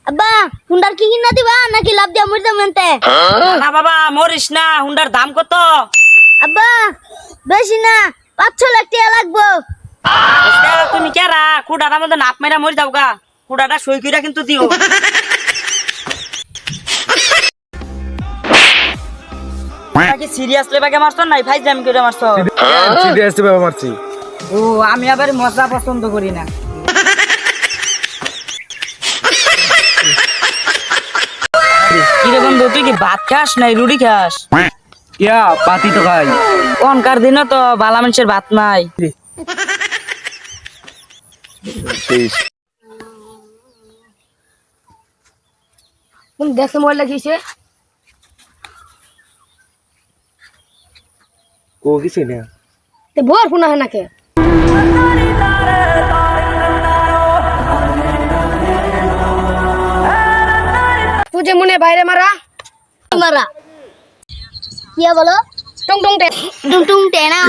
আব্বা হুন্ডার কি কিনা দিবা নাকি লাভ দিয়া মরে যাবেন তে? না বাবা মরিস না, হুন্ডার দাম কত? আব্বা বেশি না 5-6 লাখ টাকা লাগবো। তুমি কেরা কুড়াটার মধ্যে নাপ মেরা মরে যাও গা, কুড়াটা সই কইরা কিন্তু দিও। কি সিরিয়াসলি বাগে মারছ নাই ভাই জাম করে মারছ? সিরিয়াসলি বাবা মারছি। ও আমি আবার মজা পছন্দ করি না। কিরে বন্ধু তুই কি ভাত খাস নাই রুটি খাস? ইয়া পাতি তো খাই। অনকার দিনও তো বালা মানুষের ভাত নাই। তুমি দেখতে মরে লাগিয়েছে ও কিছু না। তে ভোর ফোনা হয় নাকে তুঝে মনে বাইরে মারা মারা কিয়া বলো টুং টুং টে টুং টুং টে না